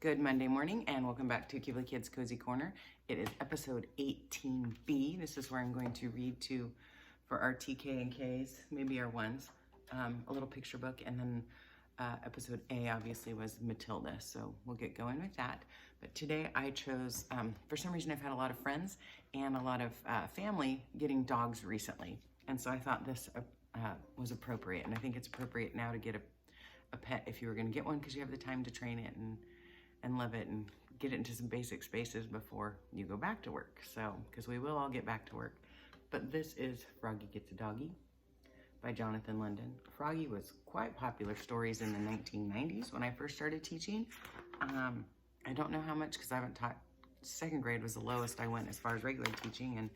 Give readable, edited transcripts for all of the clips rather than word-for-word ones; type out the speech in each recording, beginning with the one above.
Good Monday morning and welcome back to Kibble Kids Cozy Corner. It is episode 18B. This is where I'm going to read to, for our TK and Ks, maybe our ones, a little picture book, and then episode A obviously was Matilda, so we'll get going with that. But today I chose, for some reason I've had a lot of friends and a lot of family getting dogs recently, and so I thought this was appropriate, and I think it's appropriate now to get a pet if you were going to get one because you have the time to train it and love it and get it into some basic spaces before you go back to work. So, because we will all get back to work. But this is Froggy Gets a Doggy by Jonathan London. Froggy was quite popular stories in the 1990s when I first started teaching. I don't know how much because I haven't taught, second grade was the lowest I went as far as regular teaching, and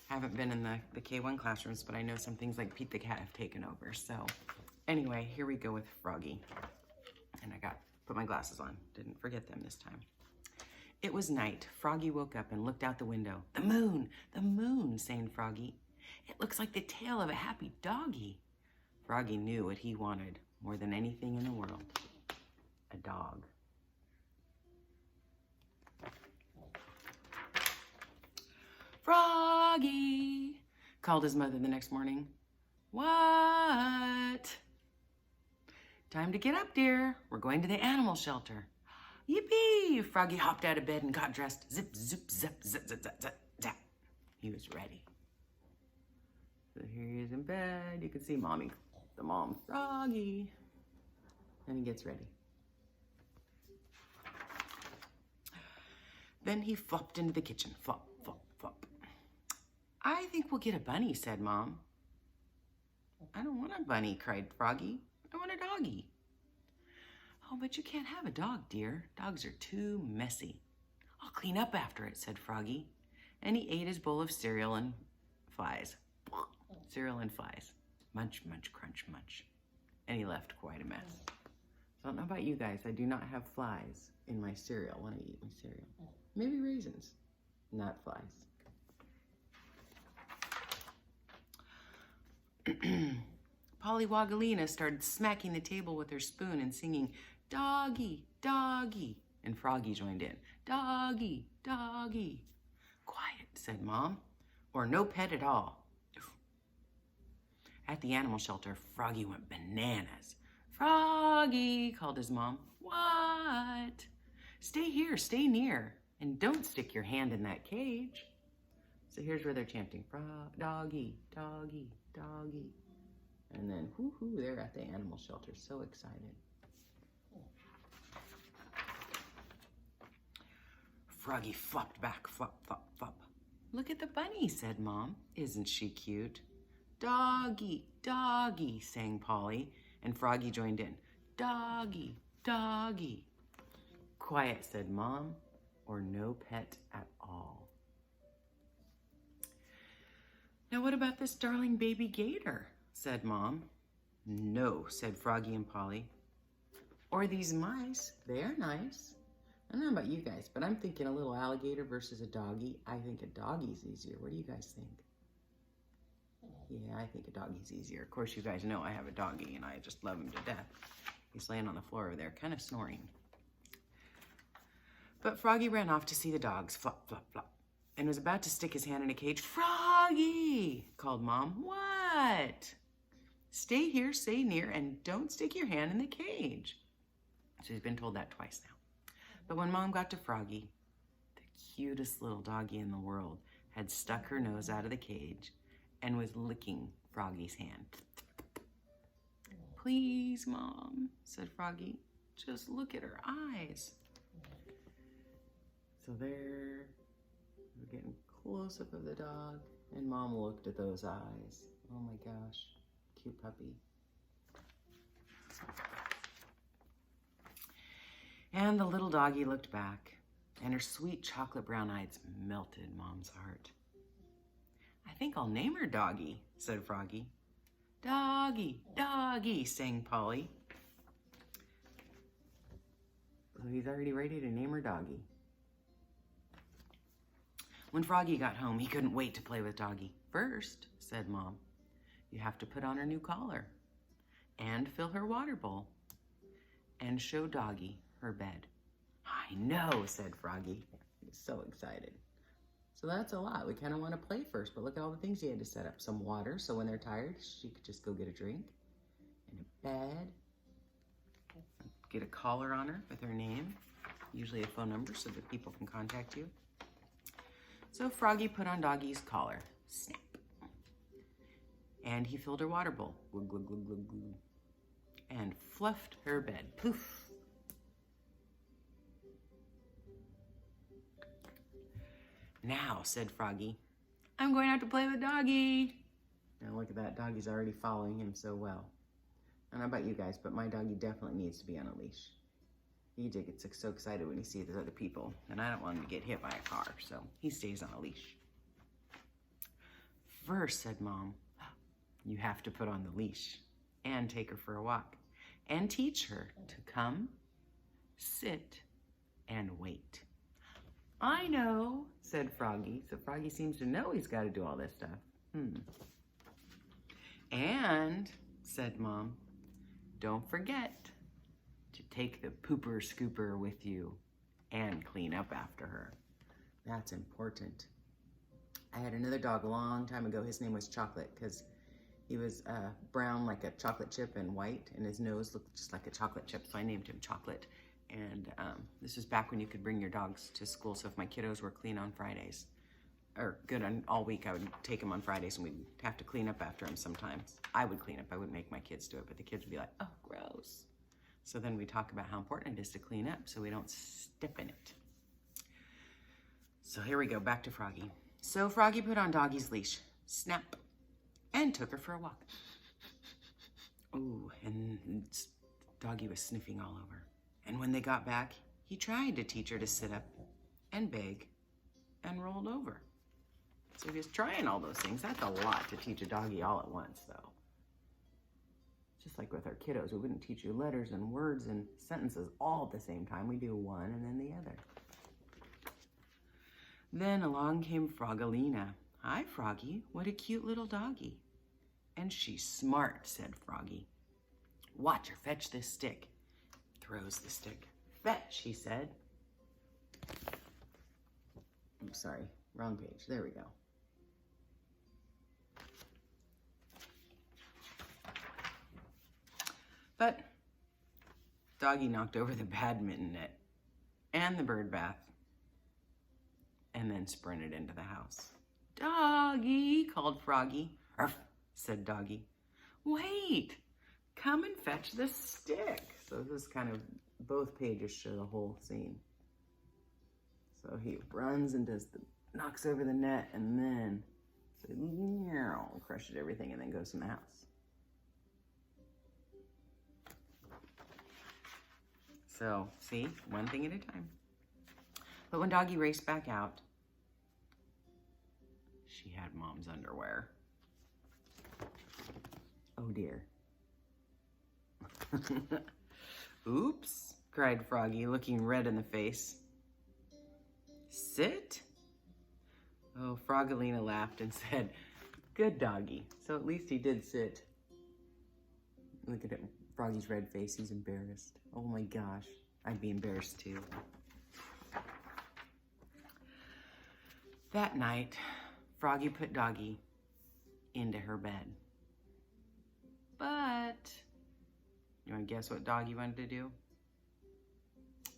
haven't been in the K1 classrooms, but I know some things like Pete the Cat have taken over. So anyway, here we go with Froggy. And I put my glasses on. Didn't forget them this time. It was night. Froggy woke up and looked out the window. The moon, sang Froggy. It looks like the tail of a happy doggy. Froggy knew what he wanted more than anything in the world. A dog. Froggy, called his mother the next morning. What? Time to get up, dear. We're going to the animal shelter. Yippee! Froggy hopped out of bed and got dressed. Zip, zip, zip, zip, zip, zip, zip, zip. He was ready. So here he is in bed. You can see mommy, the mom, Froggy. And he gets ready. Then he flopped into the kitchen. Flop, flop, flop. I think we'll get a bunny, said Mom. I don't want a bunny, cried Froggy. I want a doggy. Oh, but you can't have a dog, dear. Dogs are too messy. I'll clean up after it, said Froggy. And he ate his bowl of cereal and flies. Cereal and flies. Munch, munch, crunch, munch. And he left quite a mess. I don't know about you guys. I do not have flies in my cereal when I eat my cereal. Maybe raisins, not flies. Polly Wogalina started smacking the table with her spoon and singing, Doggy, doggy. And Froggy joined in. Doggy, doggy. Quiet, said Mom, or no pet at all. At the animal shelter, Froggy went bananas. Froggy, called his mom. What? Stay here, stay near, and don't stick your hand in that cage. So here's where they're chanting, doggy, doggy, doggy. And then, whoo-hoo, they're at the animal shelter, so excited. Froggy flopped back, flop, flop, flop. Look at the bunny, said Mom. Isn't she cute? Doggy, doggy, sang Polly, and Froggy joined in. Doggy, doggy. Quiet, said Mom, or no pet at all. Now what about this darling baby gator? Said Mom. No, said Froggy and Polly. Or these mice, they are nice. I don't know about you guys, but I'm thinking a little alligator versus a doggy. I think a doggy's easier. What do you guys think? Yeah, I think a doggy's easier. Of course, you guys know I have a doggy and I just love him to death. He's laying on the floor over there, kind of snoring. But Froggy ran off to see the dogs, flop, flop, flop, and was about to stick his hand in a cage. Froggy, called Mom. What? Stay here, stay near, and don't stick your hand in the cage. So he's been told that twice now. But when Mom got to Froggy, the cutest little doggy in the world had stuck her nose out of the cage and was licking Froggy's hand. Please, Mom, said Froggy, just look at her eyes. So there, we're getting close up of the dog, and Mom looked at those eyes. Oh my gosh, cute puppy. And the little doggy looked back, and her sweet chocolate brown eyes melted Mom's heart. I think I'll name her Doggy, said Froggy. Doggy, doggy, sang Polly. So he's already ready to name her Doggy. When Froggy got home, he couldn't wait to play with Doggy. First, said Mom, you have to put on her new collar and fill her water bowl and show Doggy her bed. Hi, I know, said Froggy. He was so excited. So that's a lot. We kind of want to play first, but look at all the things he had to set up. Some water, so when they're tired, she could just go get a drink. And a bed. Get a collar on her with her name. Usually a phone number so that people can contact you. So Froggy put on Doggy's collar. Snap. And he filled her water bowl. Glug, glug, glug, glug, glug. And fluffed her bed. Poof. Now, said Froggy, I'm going out to play with Doggy. Now look at that, Doggy's already following him so well. I don't know about you guys, but my Doggy definitely needs to be on a leash. He gets so excited when he sees other people, and I don't want him to get hit by a car, so he stays on a leash. First, said Mom, you have to put on the leash and take her for a walk and teach her to come, sit, and wait. I know, said Froggy. So Froggy seems to know he's got to do all this stuff. And, said Mom, don't forget to take the pooper scooper with you and clean up after her. That's important. I had another dog a long time ago. His name was Chocolate because he was brown like a chocolate chip and white, and his nose looked just like a chocolate chip, so I named him Chocolate. And this was back when you could bring your dogs to school, so if my kiddos were clean on Fridays, or good on all week, I would take them on Fridays and we'd have to clean up after them sometimes. I would clean up, I wouldn't make my kids do it, but the kids would be like, oh, gross. So then we talk about how important it is to clean up so we don't step in it. So here we go, back to Froggy. So Froggy put on Doggy's leash, snap, and took her for a walk. Ooh, and Doggy was sniffing all over. And when they got back, he tried to teach her to sit up and beg and rolled over. So he was trying all those things. That's a lot to teach a doggy all at once, though. Just like with our kiddos, we wouldn't teach you letters and words and sentences all at the same time. We do one and then the other. Then along came Frogalina. Hi, Froggy. What a cute little doggy. And she's smart, said Froggy. Watch her fetch this stick. Throws the stick. Fetch, he said. I'm sorry, wrong page. There we go. But Doggy knocked over the badminton net and the bird bath and then sprinted into the house. Doggy, called Froggy. Arf, said Doggy. Wait, come and fetch the stick. So this is kind of, both pages show the whole scene. So he runs and knocks over the net and then crushes everything and then goes in the house. So, see, one thing at a time. But when Doggy raced back out, she had Mom's underwear. Oh dear. Oops, cried Froggy, looking red in the face. Sit? Oh, Frogalina laughed and said, good Doggy. So at least he did sit. Look at him, Froggy's red face, he's embarrassed. Oh my gosh, I'd be embarrassed too. That night, Froggy put Doggy into her bed. But, you want to guess what Doggy wanted to do?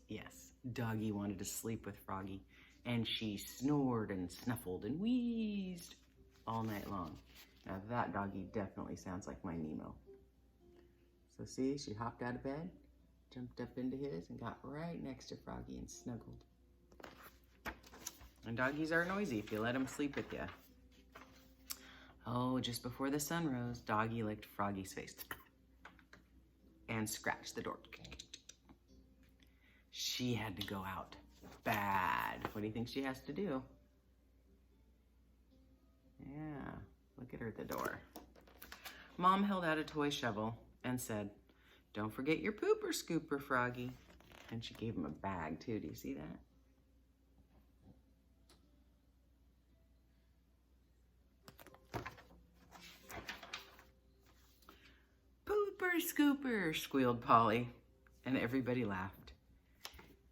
Yes, Doggy wanted to sleep with Froggy, and she snored and snuffled and wheezed all night long. Now that doggy definitely sounds like my Nemo. So see, she hopped out of bed, jumped up into his, and got right next to Froggy and snuggled. And doggies are noisy if you let them sleep with you. Oh, just before the sun rose, Doggy licked Froggy's face and scratched the door. She had to go out bad. What do you think she has to do? Yeah, look at her at the door. Mom held out a toy shovel and said, don't forget your pooper scooper, Froggy. And she gave him a bag too, do you see that? Pooper scooper, squealed Polly, and everybody laughed.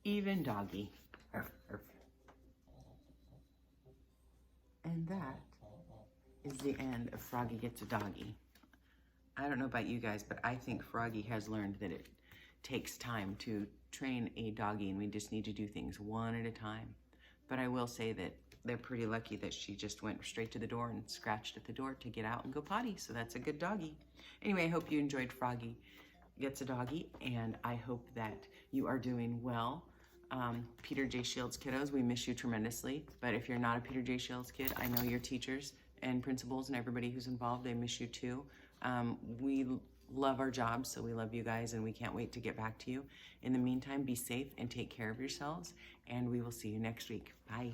even Doggy. Arf, arf. And that is the end of Froggy Gets a Doggy. I don't know about you guys, but I think Froggy has learned that it takes time to train a doggy, and we just need to do things one at a time. But I will say that they're pretty lucky that she just went straight to the door and scratched at the door to get out and go potty, so that's a good doggy. Anyway, I hope you enjoyed Froggy Gets a Doggy, and I hope that you are doing well. Peter J. Shields kiddos, we miss you tremendously, but if you're not a Peter J. Shields kid, I know your teachers and principals and everybody who's involved, they miss you too. We love our jobs, so we love you guys, and we can't wait to get back to you. In the meantime, be safe and take care of yourselves, and we will see you next week. Bye.